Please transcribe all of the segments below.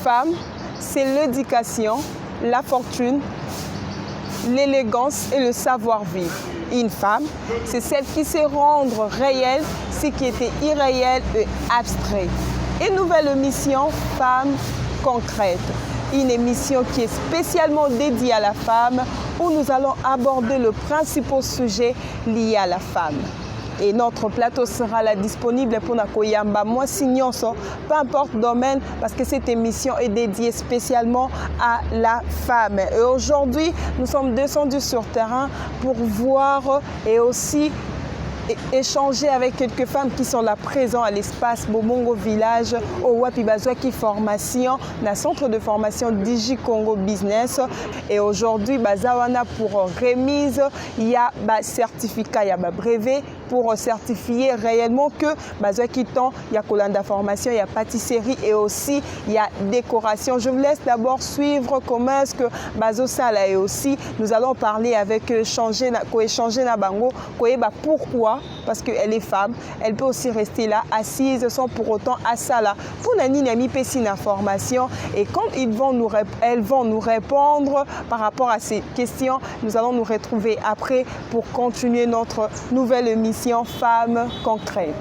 femme, c'est l'éducation, la fortune, l'élégance et le savoir-vivre. Une femme, c'est celle qui sait rendre réel ce qui était irréel et abstrait. Une nouvelle émission, Femmes concrètes. Une émission qui est spécialement dédiée à la femme, où nous allons aborder le principal sujet lié à la femme. Et notre plateau sera là disponible pour Nakoyamba, moi Signonso, peu importe le domaine, parce que cette émission est dédiée spécialement à la femme. Et aujourd'hui, nous sommes descendus sur terrain pour voir et aussi échanger avec quelques femmes qui sont là présentes à l'espace Bomongo Village au Wapibazwaki Formation, dans le centre de formation Digi Congo Business. Et aujourd'hui, Bazawana pour remise, il y a un certificat, il y a un brevet pour certifier réellement que Bazwaki Temps, il y a Kolanda Formation, il y a pâtisserie et aussi il y a décoration. Je vous laisse d'abord suivre comment est-ce que Bazo Sala et aussi nous allons parler avec échanger na bango, pourquoi. Parce qu'elle est femme, elle peut aussi rester là, assise, sans pour autant à ça là. Pour Nani Nami Pessine information, et quand elles vont nous répondre par rapport à ces questions, nous allons nous retrouver après pour continuer notre nouvelle émission Femmes concrètes.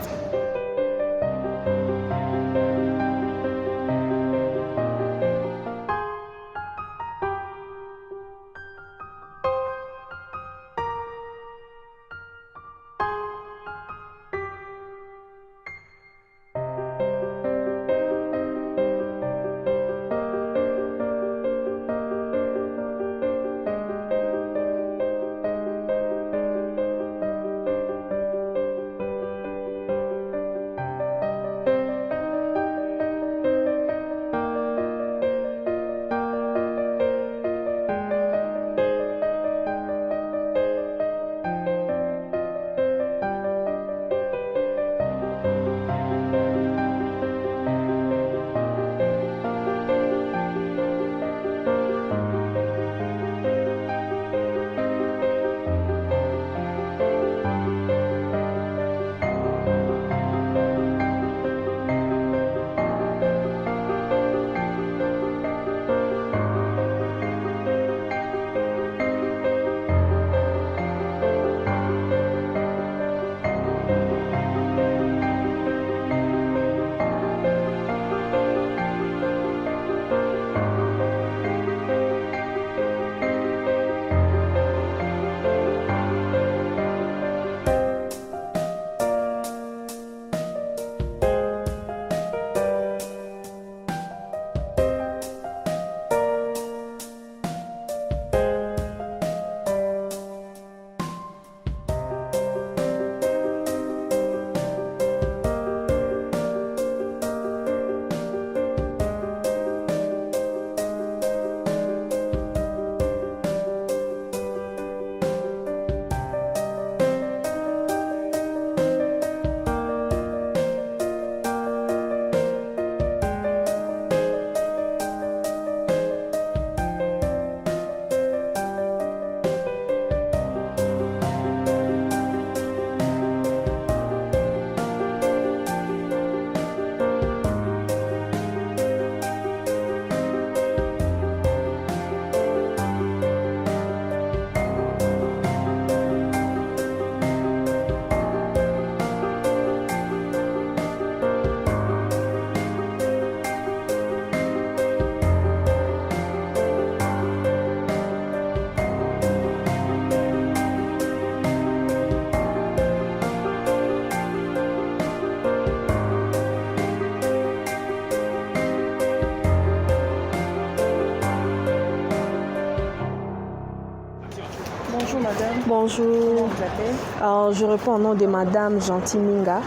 Bonjour madame. Bonjour. Comment vous appelez? Alors, je réponds au nom de madame Gentil Minga.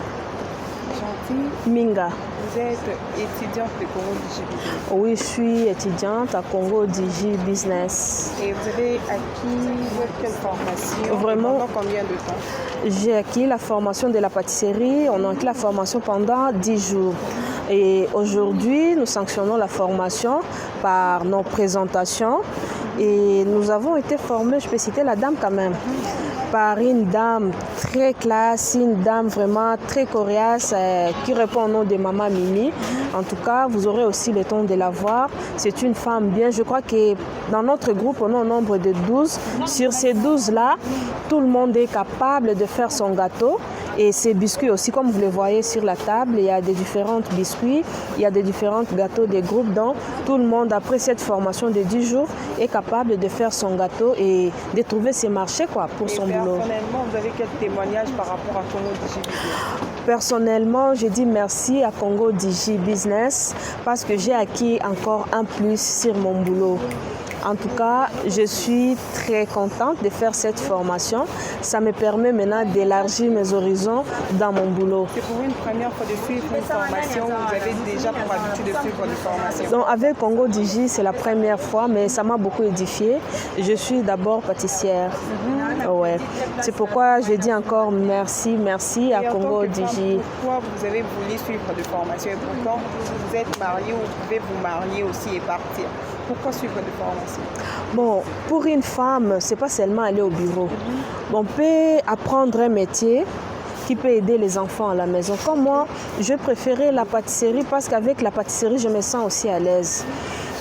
Gentil. Minga. Vous êtes étudiante de Congo Digi Business. Oui, je suis étudiante à Congo Digi Business. Et vous avez acquis quelle formation? Vraiment. Pendant combien de temps? J'ai acquis la formation de la pâtisserie. On a acquis la formation pendant 10 jours. Et aujourd'hui, nous sanctionnons la formation par nos présentations. Et nous avons été formés, je peux citer la dame quand même. par une dame très classe, une dame vraiment très coriace qui répond au nom de Maman Mimi. En tout cas, vous aurez aussi le temps de la voir. C'est une femme bien. Je crois que dans notre groupe, on est au nombre de 12. Sur ces 12-là, tout le monde est capable de faire son gâteau. Et ces biscuits aussi, comme vous le voyez sur la table, il y a des différents biscuits, il y a des différents gâteaux des groupes. Donc, tout le monde, après cette formation de 10 jours, est capable de faire son gâteau et de trouver ses marchés pour son boulot. Personnellement, vous avez quel témoignage par rapport à Congo Digi Business? Personnellement, je dis merci à Congo Digi Business parce que j'ai acquis encore un plus sur mon boulot. En tout cas, je suis très contente de faire cette formation. Ça me permet maintenant d'élargir mes horizons dans mon boulot. C'est pour une première fois de suivre une formation. Vous avez déjà pour habitude de suivre des formations? Donc avec Congo Digi, c'est la première fois, mais ça m'a beaucoup édifiée. Je suis d'abord pâtissière. Ouais. C'est pourquoi je dis encore merci à Congo Digi. Pourquoi vous avez voulu suivre des formations et pourtant vous êtes marié ou vous pouvez vous marier aussi et partir? Pourquoi suivre des formations? Bon, pour une femme, c'est pas seulement aller au bureau. On peut apprendre un métier qui peut aider les enfants à la maison. Comme moi, je préférais la pâtisserie parce qu'avec la pâtisserie, je me sens aussi à l'aise.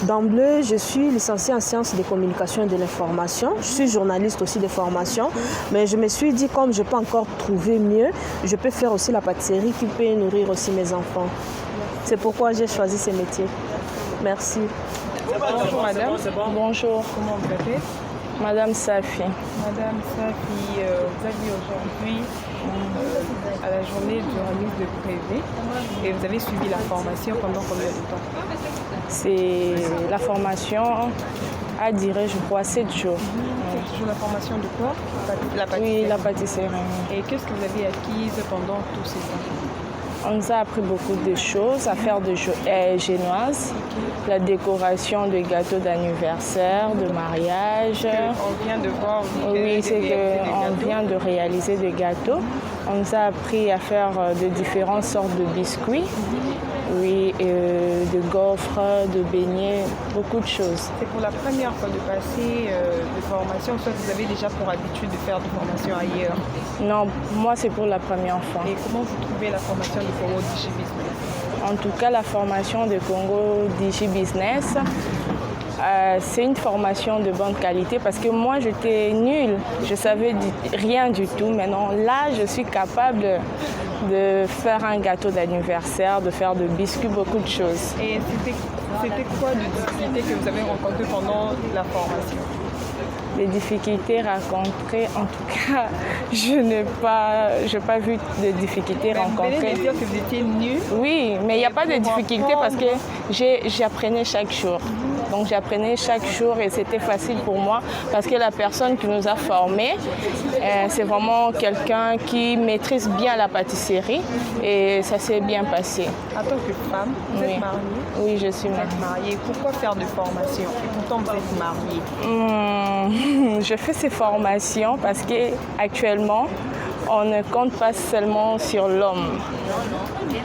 D'emblée, je suis licenciée en sciences de communication et de l'information. Je suis journaliste aussi de formation. Mais je me suis dit, comme je peux encore trouver mieux, je peux faire aussi la pâtisserie qui peut nourrir aussi mes enfants. C'est pourquoi j'ai choisi ce métier. Merci. Bonjour madame. Bonjour, Comment vous appelez? Madame Safi. Madame Safi, vous avez aujourd'hui à la journée de remise de brevet et vous avez suivi la formation pendant combien de temps? La formation a duré, je crois, 7 jours. C'est toujours la formation de quoi? La pâtisserie. Oui, la pâtisserie. Et qu'est-ce que vous avez acquis pendant tous ces temps? On nous a appris beaucoup de choses, à faire de génoises, la décoration de gâteaux d'anniversaire, de mariage. On vient de voir. Oui, c'est qu'on vient de réaliser des gâteaux. On nous a appris à faire de différentes sortes de biscuits. Oui, de gaufres, de beignets, beaucoup de choses. C'est pour la première fois de passer de formation, soit vous avez déjà pour habitude de faire des formations ailleurs? Non, moi c'est pour la première fois. Et comment vous trouvez la formation de Congo Digi Business? En tout cas, la formation de Congo Digi Business, c'est une formation de bonne qualité parce que moi j'étais nulle, je savais rien du tout. Maintenant là, je suis capable de faire un gâteau d'anniversaire, de faire de biscuits, beaucoup de choses. Et c'était quoi les difficultés que vous avez rencontrées pendant la formation? Les difficultés rencontrées, en tout cas, je n'ai pas vu de difficultés rencontrées. Vous venez de dire que vous étiez nue. Oui, mais il n'y a pas de difficultés parce que j'apprenais chaque jour. Donc j'apprenais chaque jour et c'était facile pour moi parce que la personne qui nous a formés, c'est vraiment quelqu'un qui maîtrise bien la pâtisserie et ça s'est bien passé. En tant que femme, vous êtes mariée? Oui, je suis mariée. Pourquoi faire de formation? Et pourtant vous êtes mariée. Je fais ces formations parce qu'actuellement, on ne compte pas seulement sur l'homme.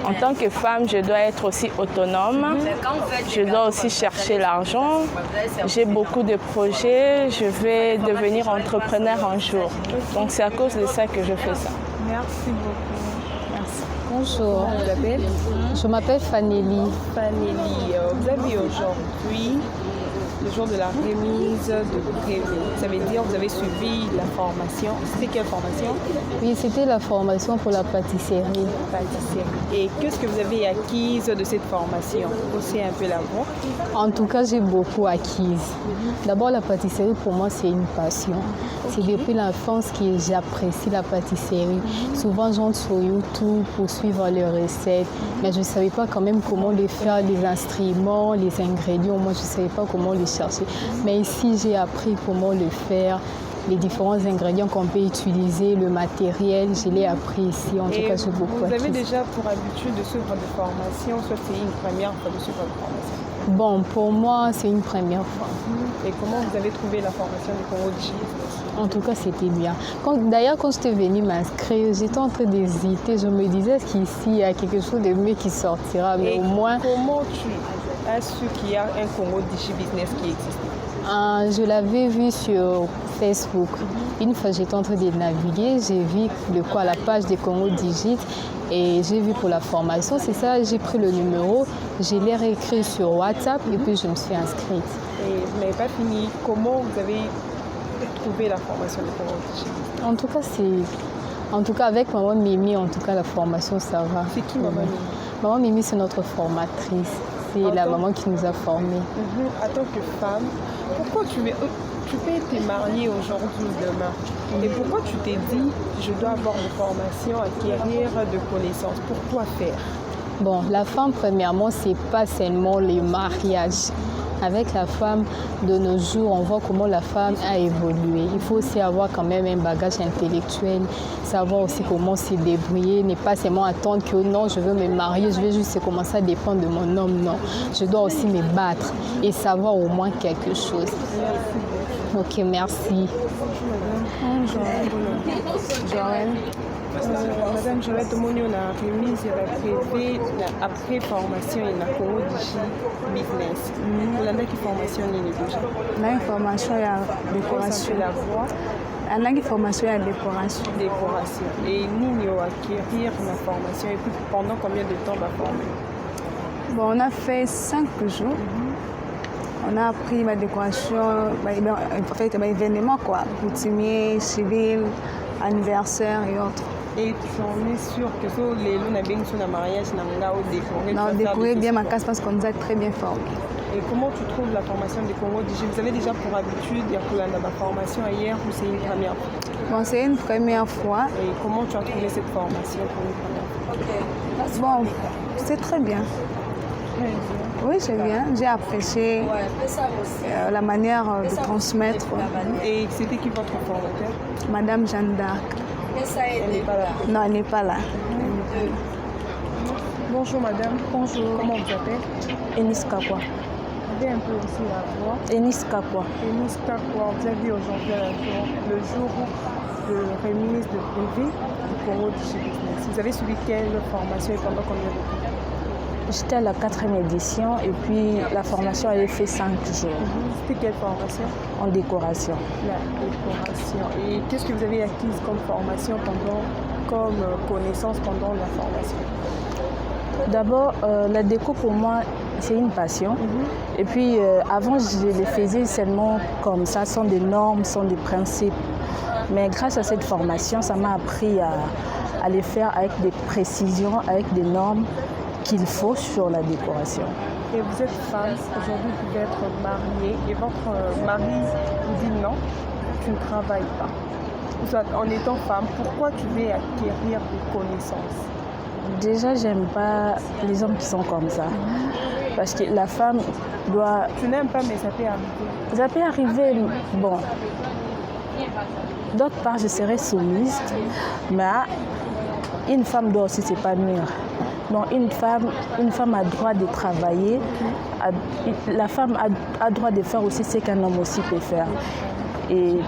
En tant que femme, je dois être aussi autonome. Je dois aussi chercher l'argent. J'ai beaucoup de projets. Je vais devenir entrepreneur un jour. Donc c'est à cause de ça que je fais ça. Merci beaucoup. Merci. Bonjour. Comment vous appelez? Je m'appelle Fanelli. Fanelli, vous avez aujourd'hui le jour de la remise de brevet. Ça veut dire que vous avez suivi la formation. C'était quelle formation? Oui, c'était la formation pour la pâtisserie. Pâtisserie. Et qu'est-ce que vous avez acquis de cette formation? Aussi un peu la voix. En tout cas, j'ai beaucoup acquis. D'abord, la pâtisserie, pour moi, c'est une passion. C'est depuis l'enfance que j'apprécie la pâtisserie. Souvent, j'entre sur YouTube pour suivre les recettes, mais je ne savais pas quand même comment les faire, les instruments, les ingrédients. Moi, je ne savais pas comment les chercher. Mais ici, j'ai appris comment le faire, les différents ingrédients qu'on peut utiliser, le matériel, je l'ai appris ici. En tout cas, j'ai beaucoup acquis. Vous avez acquis. déjà pour habitude de suivre des formations, soit c'est une première fois de suivre des formations? Bon, pour moi, c'est une première fois. Et comment vous avez trouvé la formation du Congo Digi? En tout cas, c'était bien. D'ailleurs, quand j'étais venue m'inscrire, j'étais en train d'hésiter. Je me disais, est-ce qu'ici, il y a quelque chose de mieux qui sortira? Mais au moins... Comment tu as su qu'il y a un Congo Digi Business qui existe? Je l'avais vu sur Facebook. Une fois, j'étais en train de naviguer, j'ai vu de quoi la page des Congo Digit et j'ai vu pour la formation. C'est ça, j'ai pris le numéro, je l'ai réécrit sur WhatsApp et puis je me suis inscrite. Et vous n'avez pas fini. Comment vous avez trouvé la formation des Congo Digit? En tout cas, avec Maman Mimi, en tout cas, la formation, ça va. C'est qui Maman Mimi? Maman Mimi, c'est notre formatrice. C'est la maman qui nous a formés. En tant que femme, pourquoi tu peux être mariée aujourd'hui ou demain? Et pourquoi tu t'es dit, je dois avoir une formation, acquérir de connaissances? Pourquoi faire? Bon, la femme, premièrement, c'est pas seulement le mariage. Avec la femme de nos jours, on voit comment la femme a évolué. Il faut aussi avoir quand même un bagage intellectuel, savoir aussi comment se débrouiller, ne pas seulement attendre que non, je veux me marier, je vais juste commencer à dépendre de mon homme. Non, je dois aussi me battre et savoir au moins quelque chose. Ok, merci. Bonjour. Joanne. Madame Joël Tomoni, on a remis prévu après formation in Congo Digit business. On a qui formation déjà. On a une formation à décoration. La voix. On a une formation à décoration. Décoration. Et nous, on acquérir la formation. Et puis pendant combien de temps on va former? Bon, on a fait 5 jours. On a appris ma décoration, en fait, événements quoi, coutumier, civil, anniversaire et autres. Et tu en es sûr que les gens ont bien sur le mariage, on découvrir bien ma casse parce qu'on nous a très bien formés. Et comment tu trouves la formation des Congo Digit? Vous avez déjà pour habitude de faire la formation ailleurs ou c'est une première fois? Bon, c'est une première fois. Et comment tu as trouvé cette formation pour une première fois? Bon, c'est très bien. Oui, c'est bien. J'ai apprécié la manière de transmettre. Et c'était qui votre formateur? Madame Jeanne d'Arc. Elle n'est pas là. Non, elle n'est pas là. Bonjour madame. Bonjour. Comment vous appelez? Enis Kakwa. Vous avez un peu aussi la voix. Enis Kakwa. Enis Kakwa, vous avez aujourd'hui le jour de remise de brevet du Congo Digit Business. Vous avez suivi quelle formation et pendant combien de temps? J'étais à la 4e édition et puis la formation avait fait 5 jours. C'était quelle formation? En décoration. La décoration. Et qu'est-ce que vous avez acquis comme formation comme connaissance pendant la formation? D'abord, la déco pour moi, c'est une passion. Et puis avant, je les faisais seulement comme ça, sans des normes, sans des principes. Mais grâce à cette formation, ça m'a appris à les faire avec des précisions, avec des normes qu'il faut sur la décoration. Et vous êtes femme, aujourd'hui vous pouvez être mariée et votre mari vous dit non, tu ne travailles pas. En étant femme, pourquoi tu veux acquérir des connaissances? Déjà, j'aime pas les hommes qui sont comme ça. Parce que la femme doit... Tu n'aimes pas, mais ça peut arriver. Ça peut arriver, bon. D'autre part, je serais soumise, mais une femme doit aussi s'épanouir. Donc une femme a droit de travailler, la femme a droit de faire aussi ce qu'un homme aussi peut faire. Et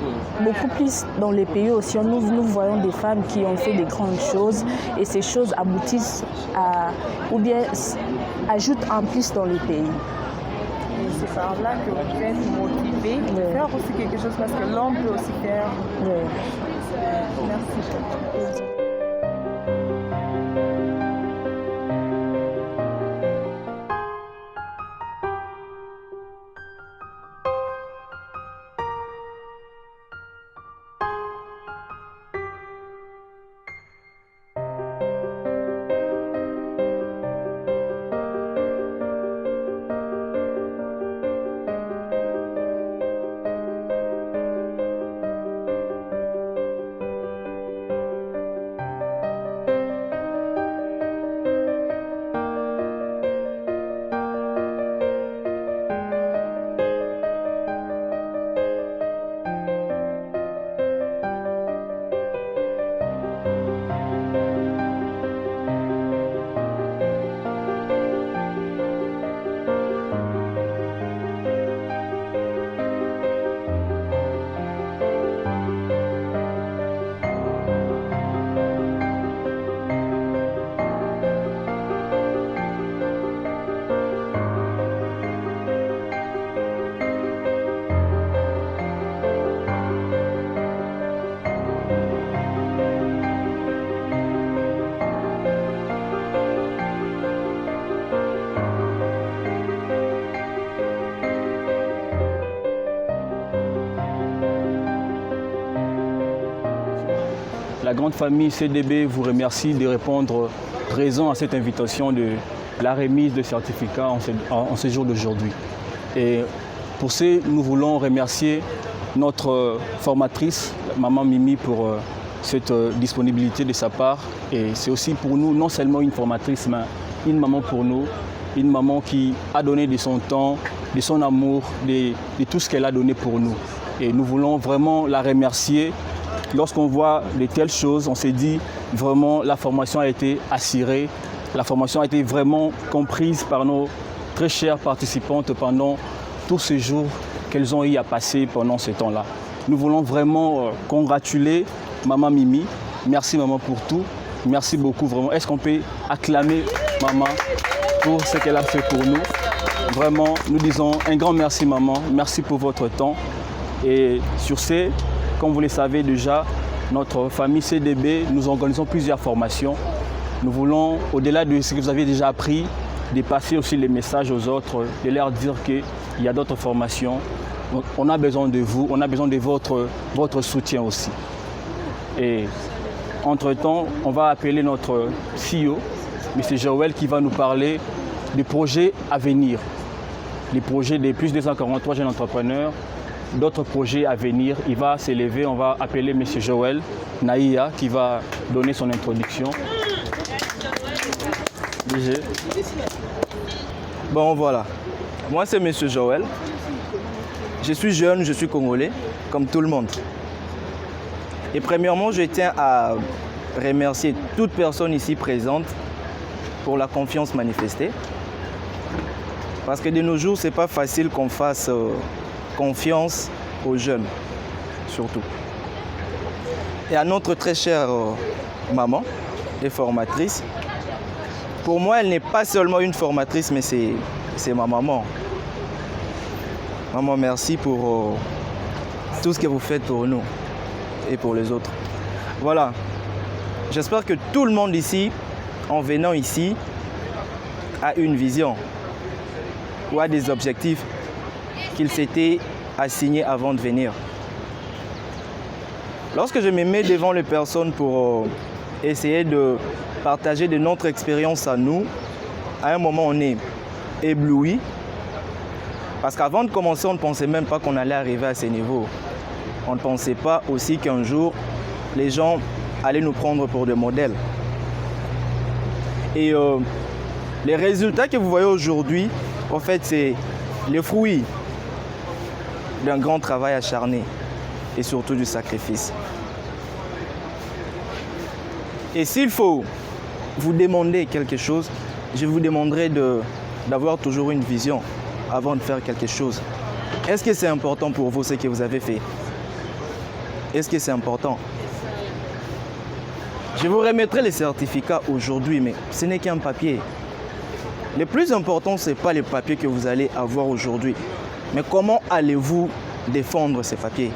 beaucoup plus dans les pays aussi, nous voyons des femmes qui ont fait des grandes choses et ces choses aboutissent ou bien ajoutent en plus dans le pays. Et c'est par là que vous êtes motivé de faire aussi quelque chose parce que l'homme peut aussi faire. Merci. la grande famille CDB vous remercie de répondre présent à cette invitation de la remise de certificats en ce jour d'aujourd'hui. Et pour ce, nous voulons remercier notre formatrice, Maman Mimi, pour cette disponibilité de sa part. Et c'est aussi pour nous, non seulement une formatrice, mais une maman pour nous, une maman qui a donné de son temps, de son amour, de tout ce qu'elle a donné pour nous. Et nous voulons vraiment la remercier. Lorsqu'on voit de telles choses, on s'est dit vraiment la formation a été assurée, la formation a été vraiment comprise par nos très chères participantes pendant tous ces jours qu'elles ont eu à passer pendant ce temps-là. Nous voulons vraiment congratuler Maman Mimi. Merci Maman pour tout. Merci beaucoup vraiment. Est-ce qu'on peut acclamer Maman pour ce qu'elle a fait pour nous? Vraiment, nous disons un grand merci Maman. Merci pour votre temps. Et sur ce, comme vous le savez déjà, notre famille CDB, nous organisons plusieurs formations. Nous voulons, au-delà de ce que vous avez déjà appris, de passer aussi les messages aux autres, de leur dire qu'il y a d'autres formations. On a besoin de vous, on a besoin de votre soutien aussi. Et entre-temps, on va appeler notre CEO, M. Joël, qui va nous parler des projets à venir. Les projets des plus de 243 jeunes entrepreneurs, d'autres projets à venir. Il va s'élever, on va appeler M. Joël Naïa qui va donner son introduction. Bon voilà, moi c'est M. Joël. Je suis jeune, je suis congolais, comme tout le monde. Et premièrement, je tiens à remercier toute personne ici présente pour la confiance manifestée. Parce que de nos jours, ce n'est pas facile qu'on fasse confiance aux jeunes, surtout. Et à notre très chère maman et formatrice, pour moi, elle n'est pas seulement une formatrice, mais c'est ma maman. Maman, merci pour tout ce que vous faites pour nous et pour les autres. Voilà. J'espère que tout le monde ici, en venant ici, a une vision ou a des objectifs qu'il s'était assigné avant de venir. Lorsque je me mets devant les personnes pour essayer de partager de notre expérience à nous, à un moment on est ébloui. Parce qu'avant de commencer, on ne pensait même pas qu'on allait arriver à ce niveau. On ne pensait pas aussi qu'un jour, les gens allaient nous prendre pour des modèles. Et les résultats que vous voyez aujourd'hui, en fait, c'est les fruits d'un grand travail acharné et surtout du sacrifice. Et s'il faut vous demander quelque chose, je vous demanderai d'avoir toujours une vision avant de faire quelque chose. Est-ce que c'est important pour vous ce que vous avez fait? Est-ce que c'est important? Je vous remettrai les certificats aujourd'hui, mais ce n'est qu'un papier. Le plus important, ce n'est pas les papiers que vous allez avoir aujourd'hui, mais comment allez-vous défendre ces papiers?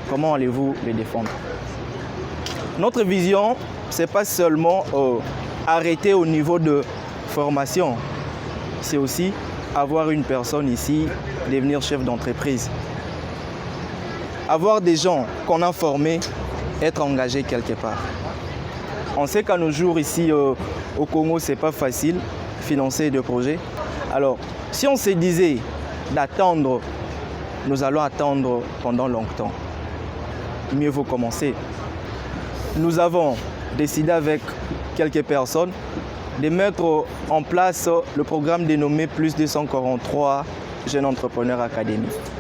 Comment allez-vous les défendre? Notre vision, ce n'est pas seulement arrêter au niveau de formation, c'est aussi avoir une personne ici, devenir chef d'entreprise. Avoir des gens qu'on a formés, être engagés quelque part. On sait qu'à nos jours ici au Congo, ce n'est pas facile financer des projets. Alors, si on se disait d'attendre, nous allons attendre pendant longtemps. Mieux vaut commencer. Nous avons décidé avec quelques personnes de mettre en place le programme dénommé Plus 243 Jeunes Entrepreneurs Académistes.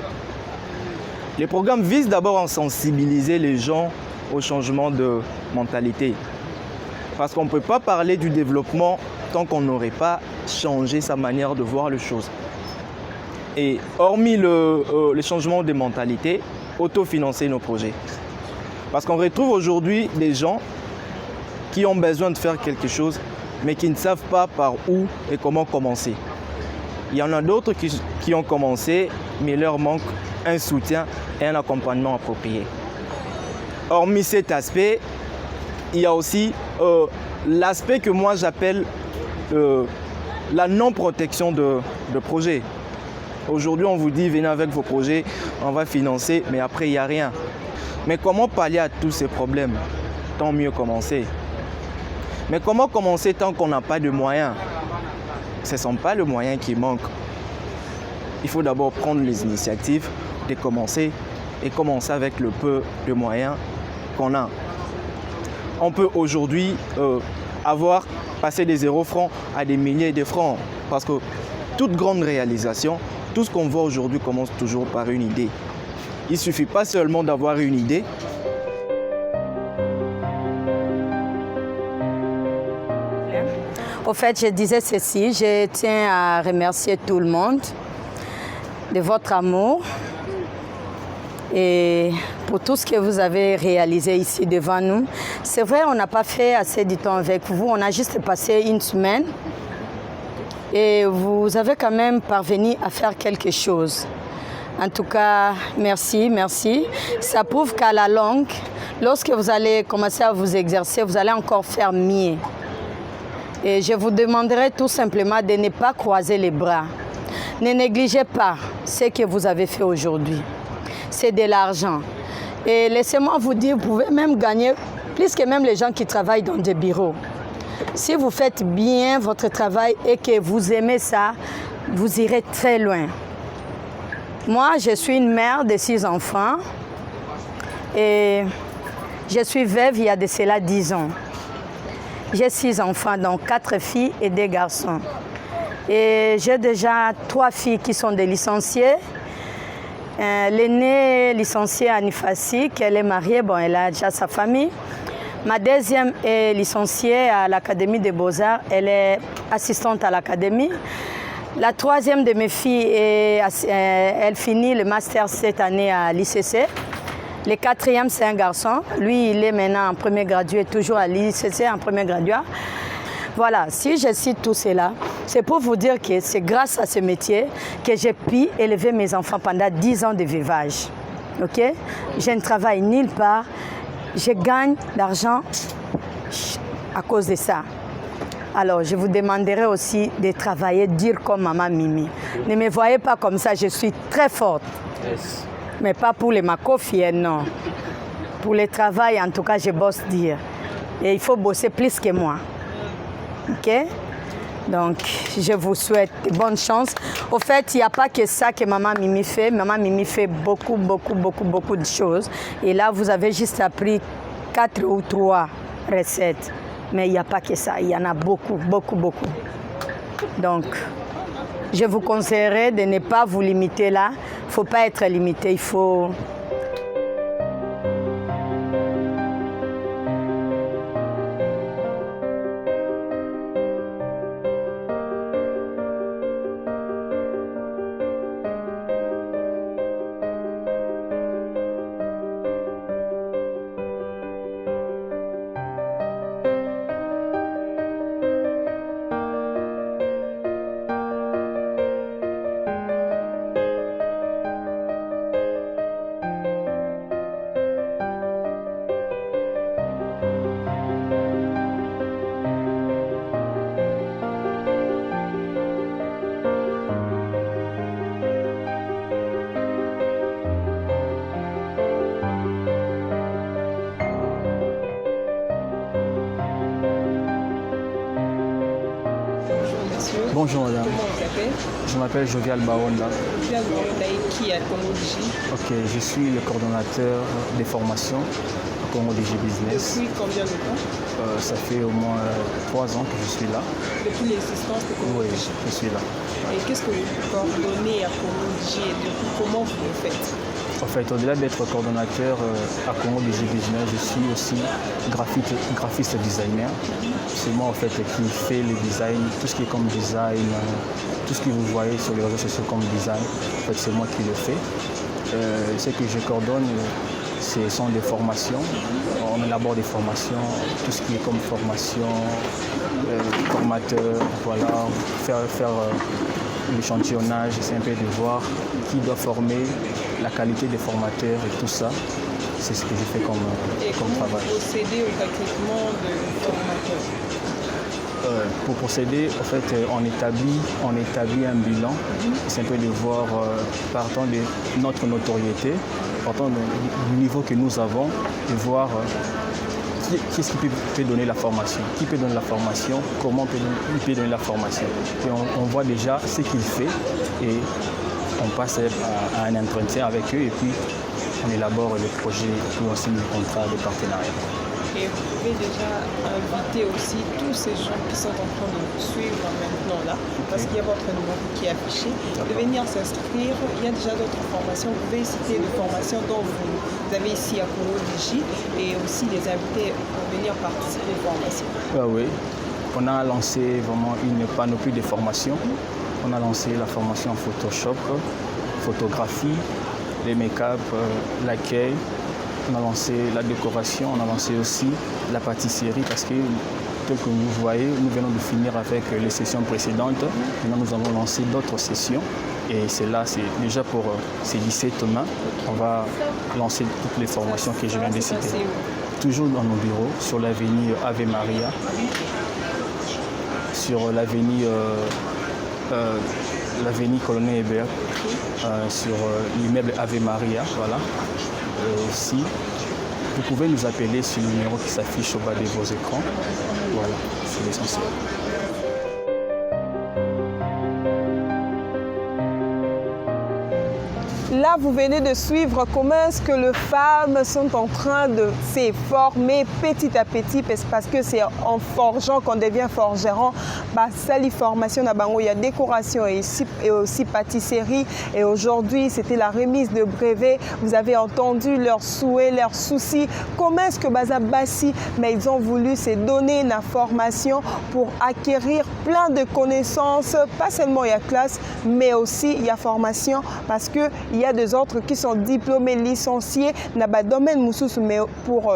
Le programme vise d'abord à sensibiliser les gens au changement de mentalité. Parce qu'on ne peut pas parler du développement tant qu'on n'aurait pas changé sa manière de voir les choses. Et hormis le changement de mentalité, autofinancer nos projets. Parce qu'on retrouve aujourd'hui des gens qui ont besoin de faire quelque chose, mais qui ne savent pas par où et comment commencer. Il y en a d'autres qui ont commencé, mais il leur manque un soutien et un accompagnement approprié. Hormis cet aspect, il y a aussi l'aspect que moi j'appelle la non-protection de projets. Aujourd'hui, on vous dit, venez avec vos projets, on va financer, mais après, il n'y a rien. Mais comment pallier à tous ces problèmes? tant mieux commencer. Mais comment commencer tant qu'on n'a pas de moyens? Ce ne sont pas les moyens qui manquent. Il faut d'abord prendre les initiatives de commencer et commencer avec le peu de moyens qu'on a. On peut aujourd'hui avoir passé des 0 francs à des milliers de francs parce que toute grande réalisation, tout ce qu'on voit aujourd'hui commence toujours par une idée. Il ne suffit pas seulement d'avoir une idée. Au fait, je disais ceci, je tiens à remercier tout le monde de votre amour et pour tout ce que vous avez réalisé ici devant nous. C'est vrai, on n'a pas fait assez de temps avec vous, on a juste passé une semaine et vous avez quand même parvenu à faire quelque chose. En tout cas, merci, merci. Ça prouve qu'à la longue, lorsque vous allez commencer à vous exercer, vous allez encore faire mieux. Et je vous demanderai tout simplement de ne pas croiser les bras. Ne négligez pas ce que vous avez fait aujourd'hui. C'est de l'argent. Et laissez-moi vous dire, vous pouvez même gagner plus que même les gens qui travaillent dans des bureaux. Si vous faites bien votre travail et que vous aimez ça, vous irez très loin. Moi, je suis une mère de 6 enfants et je suis veuve il y a de cela 10 ans. J'ai 6 enfants, donc 4 filles et 2 garçons. Et j'ai déjà 3 filles qui sont des licenciées. L'aînée licenciée à Nifasik, elle est mariée, bon, elle a déjà sa famille. Ma deuxième est licenciée à l'Académie des Beaux-Arts, elle est assistante à l'Académie. La troisième de mes filles, elle finit le master cette année à l'ICC. Le quatrième, c'est un garçon. Lui, il est maintenant en premier gradué, toujours à l'ICC, en premier gradué. Voilà, si je cite tout cela, c'est pour vous dire que c'est grâce à ce métier que j'ai pu élever mes enfants pendant 10 ans de vivage. Ok? Je ne travaille nulle part. Je gagne l'argent à cause de ça. Alors, je vous demanderai aussi de travailler dur comme maman Mimi. Ne me voyez pas comme ça, je suis très forte. Yes. Mais pas pour les macofiens, non. Pour le travail, en tout cas, je bosse dur. Et il faut bosser plus que moi. OK? Donc, je vous souhaite de bonnes chances. Au fait, il n'y a pas que ça que maman Mimi fait. Maman Mimi fait beaucoup de choses. Et là, vous avez juste appris 4 ou 3 recettes. Mais il n'y a pas que ça. Il y en a beaucoup. Donc, je vous conseillerais de ne pas vous limiter là. Il ne faut pas être limité. Il faut... Bonjour madame. Comment on s'appelle? Je m'appelle Jovial Baonda. Jovial Baonda et qui est à Congo DG? Ok, je suis le coordonnateur des formations à Congo DG Business. Depuis combien de temps? Ça fait au moins 3 ans que je suis là. Depuis l'existence de Congo DG? Oui, je suis là. Et qu'est-ce que vous coordonnez à Congo DG et depuis comment vous le faites? En fait, au-delà d'être coordonnateur à Congo DG Business, je suis aussi graphiste designer. C'est moi en fait qui fait le design, tout ce qui est comme design, tout ce que vous voyez sur les réseaux sociaux comme design, en fait c'est moi qui le fais. Ce que je coordonne, ce sont des formations. On élabore des formations, tout ce qui est comme formation, formateur, voilà, faire l'échantillonnage, c'est un peu de voir qui doit former, la qualité des formateurs et tout ça. C'est ce que je fais comme travail. Vous procédez au recrutement de formateurs? Pour procéder, en fait, on établit un bilan. C'est un peu de voir, partant de notre notoriété, partant du niveau que nous avons, de voir qui est-ce qui peut donner la formation? Qui peut donner la formation? Comment il peut donner la formation? Et on voit déjà ce qu'il fait et on passe à un entretien avec eux et puis on élabore le projet et puis on signe le contrat de partenariat. Et vous pouvez déjà inviter aussi tous ces gens qui sont en train de vous suivre maintenant là, parce qu'il y a votre numéro qui est affiché, de venir s'inscrire. Il y a déjà d'autres formations. Vous pouvez citer les formations dont vous avez ici à Congo Digi et aussi les inviter à venir participer aux formations. Oui, on a lancé vraiment une panoplie de formations. On a lancé la formation Photoshop, photographie, les make-up, l'accueil. On a lancé la décoration, on a lancé aussi la pâtisserie parce que, tel que vous voyez, nous venons de finir avec les sessions précédentes. Maintenant, nous avons lancé d'autres sessions et c'est là, c'est déjà pour ces 17 mains, on va lancer toutes les formations que je viens de citer. Toujours dans nos bureaux, sur l'avenue Ave Maria, sur l'avenue Colonel Hébert, sur l'immeuble Ave Maria, voilà. Aussi, vous pouvez nous appeler sur le numéro qui s'affiche au bas de vos écrans. Voilà, c'est l'essentiel. Là, vous venez de suivre comment est-ce que les femmes sont en train de se former petit à petit parce que c'est en forgeant qu'on devient forgeron. Ça, les formations, il y a décoration et aussi pâtisserie. Et aujourd'hui, c'était la remise de brevets. Vous avez entendu leurs souhaits, leurs soucis. Comment est-ce que Bassi, mais ils ont voulu se donner la formation pour acquérir plein de connaissances, pas seulement il y a classe, mais aussi il y a formation parce qu'il y a des autres qui sont diplômés, licenciés dans le domaine Moussous, mais pour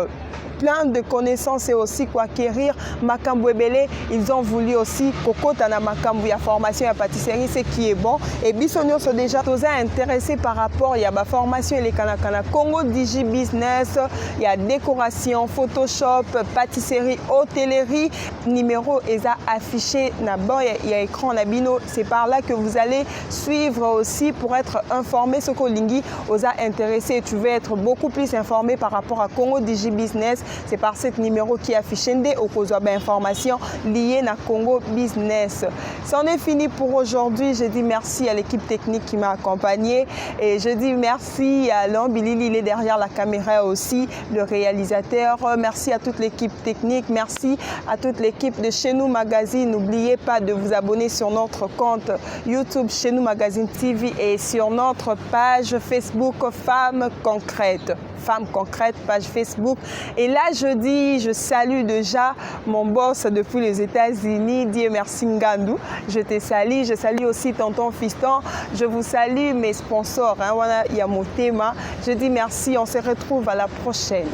plein de connaissances et aussi quoi acquérir Makambo Ebele, ils ont voulu aussi kokota na Makambo ya formation ya pâtisserie, ce qui est bon. Et Bissonio sont déjà tous intéressés par rapport à la formation et les Kanakana Congo Digi Business, il y a décoration, Photoshop, pâtisserie, hôtellerie, numéro est affiché na bas, il y a écran na bino, c'est par là que vous allez suivre aussi pour être informé ce que Lingui vous a intéressé. Tu veux être beaucoup plus informé par rapport à Congo Digi Business. C'est par ce numéro qui est affiché au cause d'informations liées à Congo Business. C'en est fini pour aujourd'hui. Je dis merci à l'équipe technique qui m'a accompagné et je dis merci à Lambilili, il est derrière la caméra aussi, le réalisateur. Merci à toute l'équipe technique. Merci à toute l'équipe de Chez Nous Magazine. N'oubliez pas de vous abonner sur notre compte YouTube Chez Nous Magazine TV et sur notre page Facebook Femmes Concrètes. Femmes Concrètes, page Facebook. Et là, je salue déjà mon boss depuis les États-Unis, Dieu merci Ngandou. Je te salue, je salue aussi tonton Fiston. Je vous salue mes sponsors. Voilà, il y a mon thème. Je dis merci, on se retrouve à la prochaine.